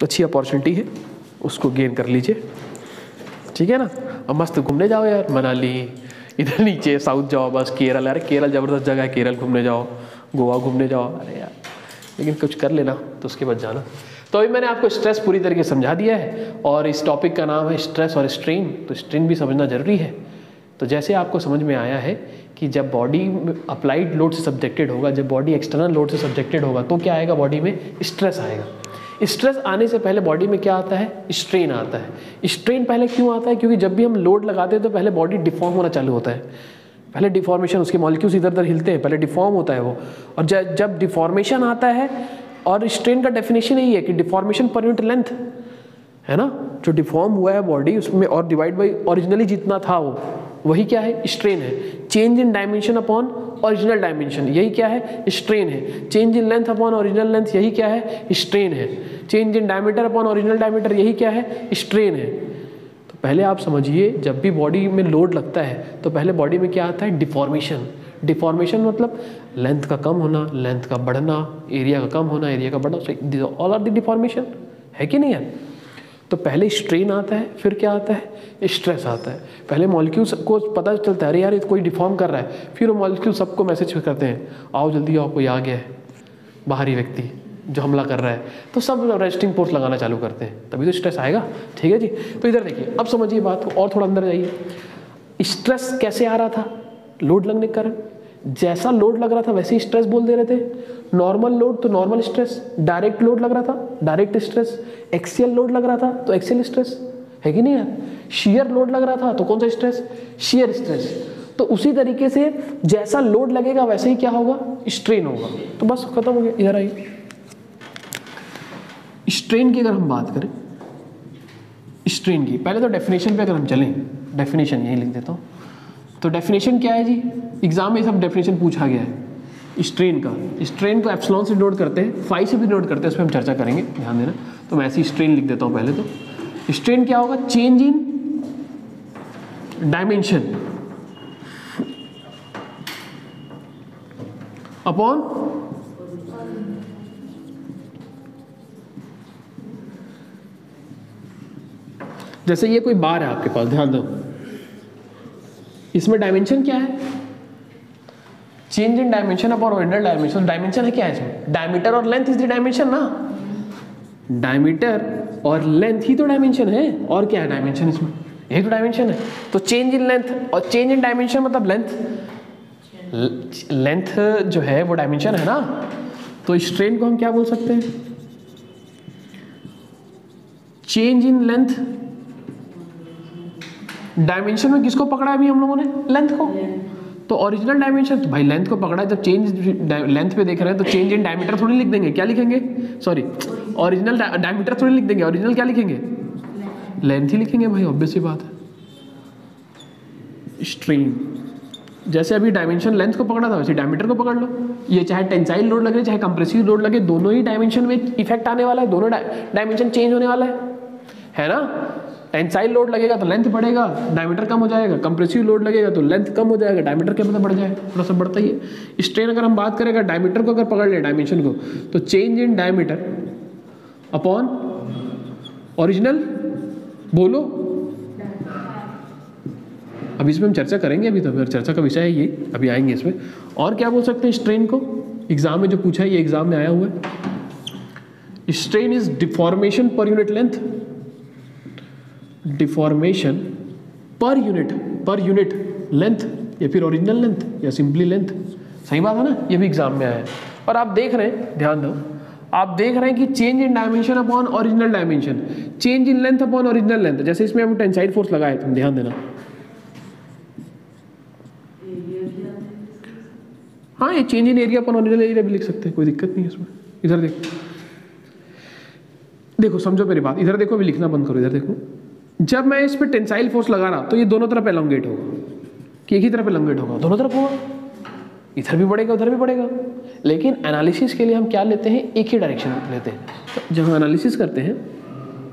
अच्छी अपॉर्चुनिटी है, उसको गेन कर लीजिए, ठीक है ना। अब मस्त घूमने जाओ यार, मनाली, इधर नीचे साउथ जाओ, बस केरल, अरे केरल ज़बरदस्त जगह है, केरल घूमने जाओ, गोवा घूमने जाओ, अरे यार लेकिन कुछ कर लेना तो उसके बाद जाना। तो अभी मैंने आपको स्ट्रेस पूरी तरीके से समझा दिया है, और इस टॉपिक का नाम है स्ट्रेस और स्ट्रेन, तो स्ट्रेन भी समझना ज़रूरी है। तो जैसे आपको समझ में आया है कि जब बॉडी अप्लाइड लोड से सब्जेक्टेड होगा, जब बॉडी एक्सटर्नल लोड से सब्जेक्टेड होगा, तो क्या आएगा बॉडी में, स्ट्रेस आएगा। स्ट्रेस आने से पहले बॉडी में क्या आता है, स्ट्रेन आता है। स्ट्रेन पहले क्यों आता है, क्योंकि जब भी हम लोड लगाते हैं तो पहले बॉडी डिफॉर्म होना चालू होता है, पहले डिफॉर्मेशन, उसके मॉलिक्यूल्स इधर उधर हिलते हैं, पहले डिफॉर्म होता है वो, और जब डिफॉर्मेशन आता है, और स्ट्रेन का डेफिनेशन यही है कि डिफॉर्मेशन पर यूनिट लेंथ है ना, जो डिफॉर्म हुआ है बॉडी उसमें, और डिवाइड बाई ओरिजिनली जितना था वो, वही क्या है, स्ट्रेन है। Change in dimension upon original dimension, यही क्या है, स्ट्रेन है। Change in length upon original length, यही क्या है, स्ट्रेन है। Change in diameter upon original diameter, यही क्या है, स्ट्रेन है। तो पहले आप समझिए, जब भी बॉडी में लोड लगता है तो पहले बॉडी में क्या आता है, डिफॉर्मेशन। डिफॉर्मेशन मतलब लेंथ का कम होना, लेंथ का बढ़ना, एरिया का कम होना, एरिया का बढ़ना, ऑल आर द डिफॉर्मेशन, है कि नहीं है। तो पहले स्ट्रेन आता है, फिर क्या आता है, स्ट्रेस आता है। पहले मॉलिक्यूल्स को पता चलता है, अरे यार ये कोई डिफॉर्म कर रहा है, फिर वो मॉलिक्यूल सबको मैसेज करते हैं, आओ जल्दी आओ, कोई आ गया है, बाहरी व्यक्ति जो हमला कर रहा है, तो सब रेस्टिंग पोर्स लगाना चालू करते हैं, तभी तो स्ट्रेस आएगा, ठीक है जी। तो इधर देखिए, अब समझिए बात को, और थोड़ा अंदर जाइए। स्ट्रेस कैसे आ रहा था, लोड लगने के कारण, जैसा लोड लग रहा था वैसे ही स्ट्रेस बोल दे रहे थे। नॉर्मल लोड तो नॉर्मल स्ट्रेस, डायरेक्ट लोड लग रहा था डायरेक्ट स्ट्रेस, एक्सियल लोड लग रहा था तो एक्सियल स्ट्रेस, है कि नहीं यार। शियर लोड लग रहा था तो कौन सा स्ट्रेस, शियर स्ट्रेस। तो उसी तरीके से जैसा लोड लगेगा वैसे ही क्या होगा, स्ट्रेन होगा। तो बस खत्म हो गया। इधर आइए, स्ट्रेन की अगर हम बात करें, स्ट्रेन की पहले तो डेफिनेशन पे अगर हम चलें, डेफिनेशन यही लिख देता हूँ। तो डेफिनेशन क्या है जी, एग्जाम में सब डेफिनेशन पूछा गया है स्ट्रेन का। स्ट्रेन को एप्सिलॉन से डिनोट करते हैं, फाई से भी डिनोट करते हैं, उस पर हम चर्चा करेंगे, ध्यान देना। तो मैं ऐसी स्ट्रेन लिख देता हूँ पहले। तो स्ट्रेन क्या होगा, चेंज इन डायमेंशन अपॉन जैसे ये कोई बार है आपके पास, ध्यान दो, इसमें डायमेंशन क्या है, change in dimension upon original dimension. Dimension है क्या है इसमें, डायमीटर और लेंथ इज द डायमेंशन ना, डायमीटर और लेंथ ही तो डायमेंशन है, और क्या है डायमेंशन इसमें, यही तो डायमेंशन है। तो चेंज इन लेंथ और चेंज इन डायमेंशन मतलब लेंथ जो है वो डायमेंशन है ना। तो स्ट्रेन को हम क्या बोल सकते हैं, चेंज इन लेंथ, डायमेंशन में किसको पकड़ा है अभी हम लोगों ने, लेंथ को। तो ओरिजिनल डायमेंशन तो भाई लेंथ को पकड़ा है, जब चेंज लेंथ पे देख रहे हैं तो चेंज इन डायमीटर थोड़ी लिख देंगे, क्या लिखेंगे, सॉरी ओरिजिनल डायमीटर थोड़ी लिख देंगे, ओरिजिनल क्या लिखेंगे, लेंथ ही लिखेंगे भाई, ऑब्वियस सी बात है। स्ट्रेन जैसे अभी डायमेंशन लेंथ को पकड़ा था वैसे डायमीटर को पकड़ लो। ये चाहे टेंसाइल लोड लगे चाहे कंप्रेसिव लोड लगे, दोनों ही डायमेंशन में इफेक्ट आने वाला है, दोनों डायमेंशन चेंज होने वाला है ना। टेंसाइल लोड लगेगा तो लेंथ बढ़ेगा, डायमीटर कम हो जाएगा, कंप्रेसिव लोड लगेगा तो लेंथ कम हो जाएगा, डायमीटर क्या मतलब बढ़ जाएगा, थोड़ा सा बढ़ता ही है। स्ट्रेन अगर हम बात करेंगे, डायमीटर को अगर पकड़ ले डायमेंशन को, तो change in diameter upon original, बोलो अभी इसमें हम चर्चा करेंगे, अभी तो चर्चा का विषय है ये, अभी आएंगे इसमें। और क्या बोल सकते हैं स्ट्रेन को, एग्जाम में जो पूछा है, ये एग्जाम में आया हुआ है। Strain is deformation per unit length, deformation per unit length, या फिर ओरिजिनल लेंथ या सिंपली लेंथ। सही बात है ना, ये भी एग्जाम में आया है। और आप देख रहे हैं, ध्यान दो, आप देख रहे हैं कि change in dimension upon original dimension, change in length upon original length. जैसे इसमें हम टेंसाइल फोर्स लगाए, तुम ध्यान देना, हाँ ये change in area upon original area भी लिख सकते हैं, कोई दिक्कत नहीं है इसमें। इधर देखो समझो मेरी बात, इधर देखो, अभी लिखना बंद करो, इधर देखो। जब मैं इस पर टेंसाइल फोर्स लगा रहा तो ये दोनों तरफ एलोंगेट होगा, कि एक ही तरफ एलोंगेट होगा, दोनों तरफ होगा, इधर भी बढ़ेगा उधर भी बढ़ेगा। लेकिन एनालिसिस के लिए हम क्या लेते हैं, एक ही डायरेक्शन लेते हैं। तो जब हम एनालिसिस करते हैं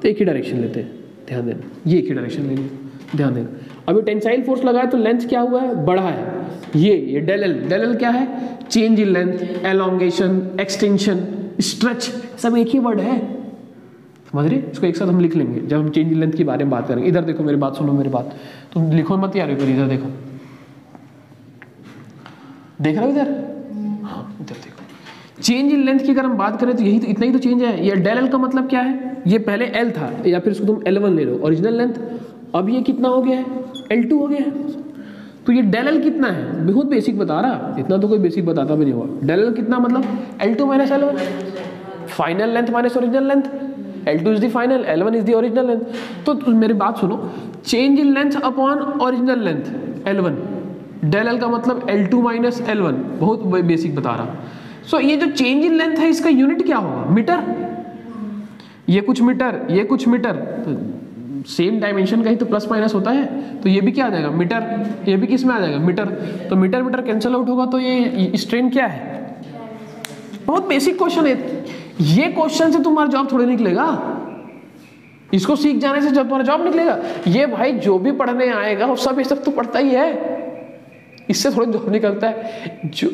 तो एक ही डायरेक्शन लेते हैं, ध्यान देना, ये एक ही डायरेक्शन लेंगे, ध्यान देना। अभी टेंसाइल फोर्स लगाया तो लेंथ क्या हुआ है, बढ़ा है, ये डेल एल क्या है, change in length, elongation, extension, stretch, सब एक ही वर्ड है, समझ रहे? इसको एक साथ हम लिख लेंगे जब हम चेंज इन लेंथ के बारे में बात करेंगे। इधर देखो, मेरी बात सुनो, मेरी बात तुम लिखो मत यार, इधर देखो, देख रहे हो इधर? हाँ इधर देखो। चेंज इन लेंथ की अगर हम बात करें तो यही तो, इतना ही तो चेंज है। ये डेल एल का मतलब क्या है? ये पहले एल था, या फिर इसको तुम L1 ले लो ओरिजिनल लेंथ, अब ये कितना हो गया है? L2 हो गया है। तो ये डेल एल कितना है? बहुत बेसिक बता रहा, इतना तो कोई बेसिक बताता भी नहीं हुआ। डेल एल कितना मतलब L2 minus L1, final length minus original length. L2 is the final, L1 is the original length. तो मेरी बात सुनो, change in length upon original length L1, del L का मतलब L2 माइनस L1, बहुत basic बता रहा। सो ये जो चेंज इन लेंथ है इसका यूनिट क्या होगा? मीटर। ये कुछ मीटर, ये कुछ मीटर, तो सेम डायमेंशन का ही तो प्लस माइनस होता है, तो ये भी क्या आ जाएगा? मीटर। ये भी किस में आ जाएगा? मीटर। तो मीटर मीटर कैंसिल आउट होगा, तो ये स्ट्रेन क्या है? बहुत बेसिक क्वेश्चन है ये। क्वेश्चन से तुम्हारा जॉब थोड़ी निकलेगा, इसको सीख जाने से जब तुम्हारा जॉब निकलेगा। ये भाई जो भी पढ़ने आएगा वो सब ये सब तो पढ़ता ही है, इससे थोड़ी जॉब निकलता है। जो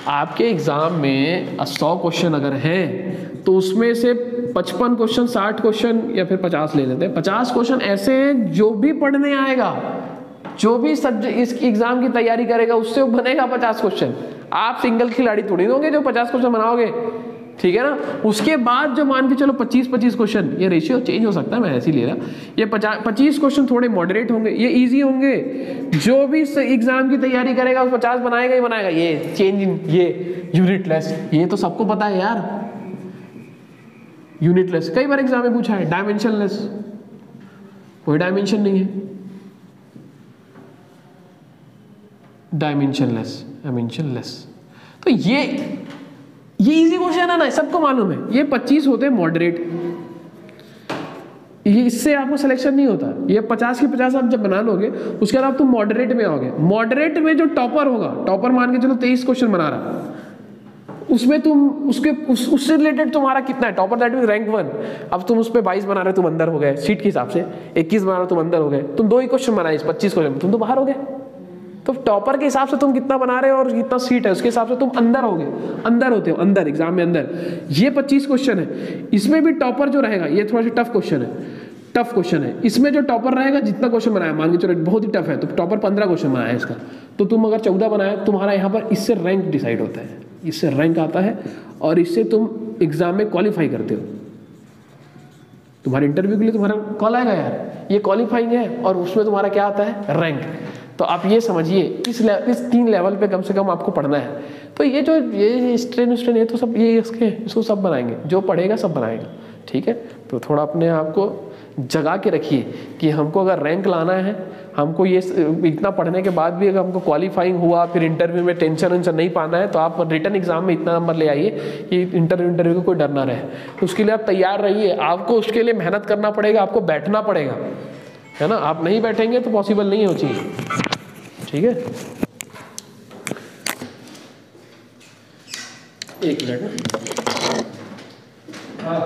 आपके एग्जाम में 100 क्वेश्चन अगर हैं तो उसमें से 55 क्वेश्चन, 60 क्वेश्चन या फिर 50 ले लेते हैं, 50 क्वेश्चन ऐसे हैं जो भी पढ़ने आएगा, जो भी सब्जेक्ट इस एग्जाम की तैयारी करेगा उससे बनेगा 50 क्वेश्चन। आप सिंगल खिलाड़ी थोड़ी होंगे जो 50 क्वेश्चन बनाओगे, ठीक है ना। उसके बाद जो मान के चलो 25-25 क्वेश्चन, ये रेशियो चेंज हो सकता है, मैं ऐसे ही ले रहा। ये 25 क्वेश्चन थोड़े मॉडरेट होंगे, ये इजी होंगे। जो भी एग्जाम की तैयारी करेगा वो 50 बनाएगा ही बनाएगा। ये चेंज इन, ये यूनिटलेस, ये तो सबको पता है यार। यूनिटलेस कई बार एग्जाम में पूछा है। डायमेंशनलेस, कोई डायमेंशन नहीं है। डायमेंशनलेस, तो ये इजी क्वेश्चन है ना, सबको मालूम है। ये 25 होते हैं मॉडरेट, ये इससे आपको सिलेक्शन नहीं होता। ये 50 के 50 आप जब बना लोगे उसके बाद आप तुम मॉडरेट में आओगे। मॉडरेट में जो टॉपर होगा, टॉपर मान के चलो 23 क्वेश्चन बना रहा, उसमें तुम उससे रिलेटेड तुम्हारा कितना है? Topper that means rank 1। अब तुम उस पर 22 बना रहे हो, तुम अंदर हो गए सीट के हिसाब से। 21 बना रहे हो, तुम अंदर हो गए। तुम 2 ही क्वेश्चन बनाए इस 25 क्वेश्चन में, तुम तो बाहर हो गए। तो टॉपर के हिसाब से तुम कितना बना रहे हो और कितना सीट है उसके हिसाब से तुम अंदर होगे, अंदर होते हो, अंदर एग्जाम में अंदर। ये 25 क्वेश्चन है, इसमें भी टॉपर जो रहेगा, ये थोड़ा सा टफ क्वेश्चन है, टफ क्वेश्चन है। इसमें जो टॉपर रहेगा जितना क्वेश्चन बनाया, मान के चलो बहुत ही टफ है, तो टॉपर 15 क्वेश्चन बनाया इसका, तो तुम अगर 14 बनाया, तुम्हारा यहाँ पर इससे रैंक डिसाइड होता है, इससे रैंक आता है और इससे तुम एग्जाम में क्वालिफाई करते हो। तुम्हारे इंटरव्यू के लिए तुम्हारा कॉल आएगा यार, ये क्वालिफाइंग है, और उसमें तुम्हारा क्या आता है? रैंक। तो आप ये समझिए इस 3 लेवल पे कम से कम आपको पढ़ना है। तो ये जो ये स्ट्रेन ये तो सब ये इसको सब बनाएंगे, जो पढ़ेगा सब बनाएगा, ठीक है। तो थोड़ा अपने आप को जगा के रखिए कि हमको अगर रैंक लाना है, हमको ये इतना पढ़ने के बाद भी अगर हमको क्वालिफाइंग हुआ, फिर इंटरव्यू में टेंशन नहीं पाना है, तो आप रिटन एग्जाम में इतना नंबर ले आइए कि इंटरव्यू को कोई डर ना रहे। तो उसके लिए आप तैयार रहिए, आपको उसके लिए मेहनत करना पड़ेगा, आपको बैठना पड़ेगा, है ना। आप नहीं बैठेंगे तो पॉसिबल नहीं है वो चीज़, ठीक है। एक मिनट। हाँ